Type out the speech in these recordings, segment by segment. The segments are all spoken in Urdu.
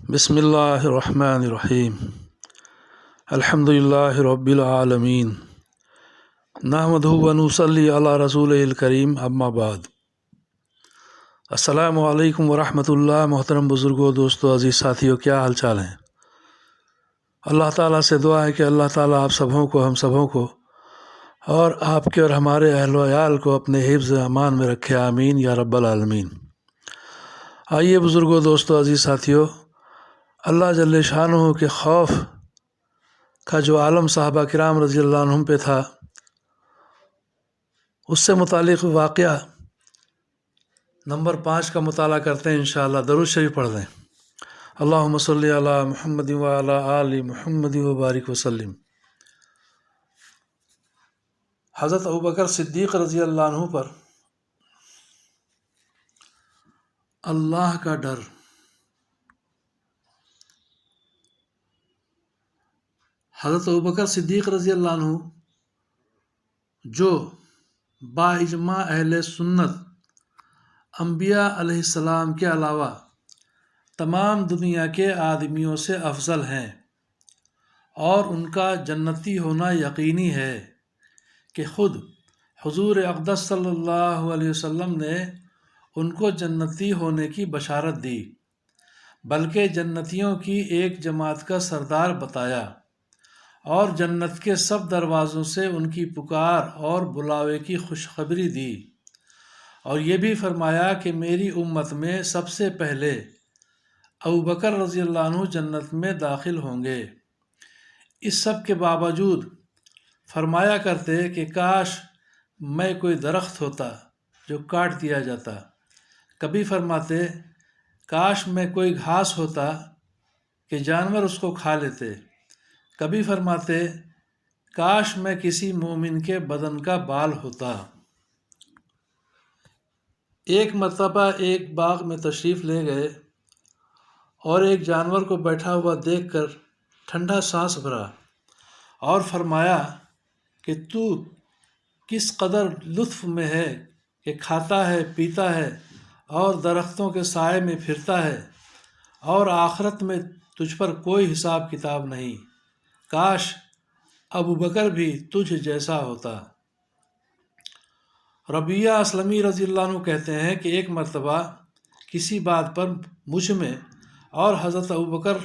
بسم الرحمن الرحیم الحمد للہ رب العالمین نحمدہ و نصلی علی رسولہ الکریم اما بعد۔ السلام علیکم ورحمۃ اللہ۔ محترم بزرگوں، دوستوں، عزیز ساتھیوں، کیا حال چال ہیں؟ اللہ تعالیٰ سے دعا ہے کہ اللہ تعالیٰ آپ سبھوں کو، ہم سبھوں کو اور آپ کے اور ہمارے اہل و عیال کو اپنے حفظ امان میں رکھے، آمین یا رب العالمین۔ آئیے بزرگوں، دوستوں، عزیز ساتھیوں، اللہ جل شانہ کے خوف کا جو عالم صحابہ کرام رضی اللہ عنہم پہ تھا، اس سے متعلق واقعہ نمبر 5 کا مطالعہ کرتے ہیں انشاءاللہ۔ درود شریف پڑھ دیں۔ اللہم صلی علی محمد وعلی آل محمد وبارک وسلم۔ حضرت ابوبکر صدیق رضی اللہ عنہ پر اللہ کا ڈر۔ حضرت ابوبکر صدیق رضی اللہ عنہ جو با اجماع اہل سنت انبیاء علیہ السلام کے علاوہ تمام دنیا کے آدمیوں سے افضل ہیں، اور ان کا جنتی ہونا یقینی ہے کہ خود حضور اقدس صلی اللہ علیہ وسلم نے ان کو جنتی ہونے کی بشارت دی، بلکہ جنتیوں کی ایک جماعت کا سردار بتایا، اور جنت کے سب دروازوں سے ان کی پکار اور بلاوے کی خوشخبری دی، اور یہ بھی فرمایا کہ میری امت میں سب سے پہلے ابوبکر رضی اللہ عنہ جنت میں داخل ہوں گے۔ اس سب کے باوجود فرمایا کرتے کہ کاش میں کوئی درخت ہوتا جو کاٹ دیا جاتا، کبھی فرماتے کاش میں کوئی گھاس ہوتا کہ جانور اس کو کھا لیتے، کبھی فرماتے کاش میں کسی مومن کے بدن کا بال ہوتا۔ ایک مرتبہ ایک باغ میں تشریف لے گئے اور ایک جانور کو بیٹھا ہوا دیکھ کر ٹھنڈا سانس بھرا اور فرمایا کہ تو کس قدر لطف میں ہے کہ کھاتا ہے، پیتا ہے اور درختوں کے سائے میں پھرتا ہے، اور آخرت میں تجھ پر کوئی حساب کتاب نہیں، کاش ابوبکر بھی تجھ جیسا ہوتا۔ ربیہ اسلمی رضی اللہ عنہ کہتے ہیں کہ ایک مرتبہ کسی بات پر مجھ میں اور حضرت ابوبکر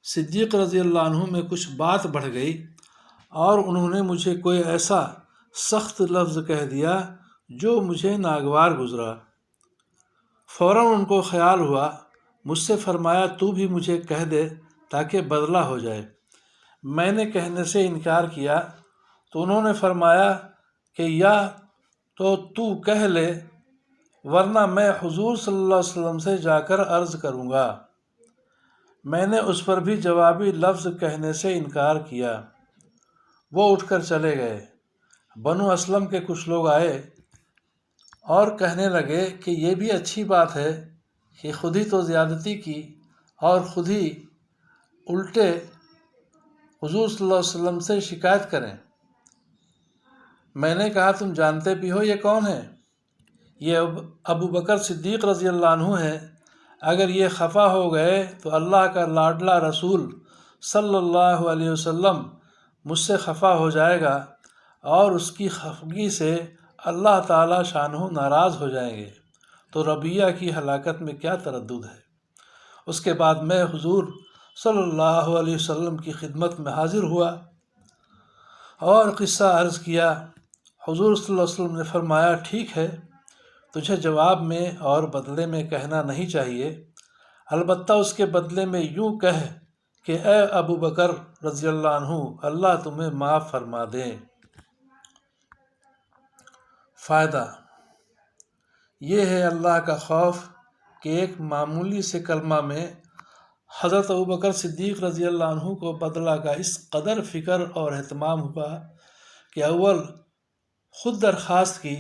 صدیق رضی اللہ عنہ میں کچھ بات بڑھ گئی، اور انہوں نے مجھے کوئی ایسا سخت لفظ کہہ دیا جو مجھے ناگوار گزرا۔ فوراً ان کو خیال ہوا، مجھ سے فرمایا تو بھی مجھے کہہ دے تاکہ بدلہ ہو جائے۔ میں نے کہنے سے انکار کیا تو انہوں نے فرمایا کہ یا تو کہہ لے، ورنہ میں حضور صلی اللہ علیہ وسلم سے جا کر عرض کروں گا۔ میں نے اس پر بھی جوابی لفظ کہنے سے انکار کیا۔ وہ اٹھ کر چلے گئے۔ بنو اسلم کے کچھ لوگ آئے اور کہنے لگے کہ یہ بھی اچھی بات ہے کہ خود ہی تو زیادتی کی اور خود ہی الٹے حضور صلی اللہ علیہ وسلم سے شکایت کریں۔ میں نے کہا تم جانتے بھی ہو یہ کون ہے؟ یہ ابوبکر صدیق رضی اللہ عنہ ہے۔ اگر یہ خفا ہو گئے تو اللہ کا لاڈلا رسول صلی اللہ علیہ وسلم مجھ سے خفا ہو جائے گا، اور اس کی خفگی سے اللہ تعالی شانہ ناراض ہو جائیں گے، تو ربیہ کی ہلاکت میں کیا تردد ہے۔ اس کے بعد میں حضور صلی اللہ علیہ وسلم کی خدمت میں حاضر ہوا اور قصہ عرض کیا۔ حضور صلی اللہ علیہ وسلم نے فرمایا ٹھیک ہے، تجھے جواب میں اور بدلے میں کہنا نہیں چاہیے، البتہ اس کے بدلے میں یوں کہہ کہ اے ابوبکر رضی اللہ عنہ، اللہ تمہیں معاف فرما دے۔ فائدہ یہ ہے اللہ کا خوف کہ ایک معمولی سے کلمہ میں حضرت ابوبکر صدیق رضی اللہ عنہ کو بدلہ کا اس قدر فکر اور اہتمام ہوا کہ اول خود درخواست کی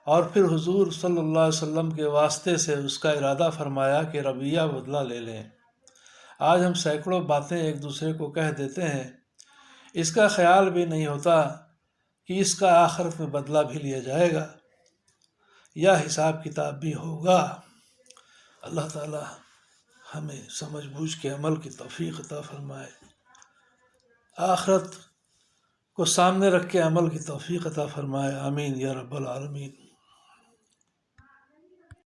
اور پھر حضور صلی اللہ علیہ وسلم کے واسطے سے اس کا ارادہ فرمایا کہ ربیہ بدلہ لے لیں۔ آج ہم سینکڑوں باتیں ایک دوسرے کو کہہ دیتے ہیں، اس کا خیال بھی نہیں ہوتا کہ اس کا آخرت میں بدلہ بھی لیا جائے گا یا حساب کتاب بھی ہوگا۔ اللہ تعالی ہمیں سمجھ بوجھ کے عمل کی توفیق عطا فرمائے، آخرت کو سامنے رکھ کے عمل کی توفیق عطا فرمائے، آمین یا رب العالمین۔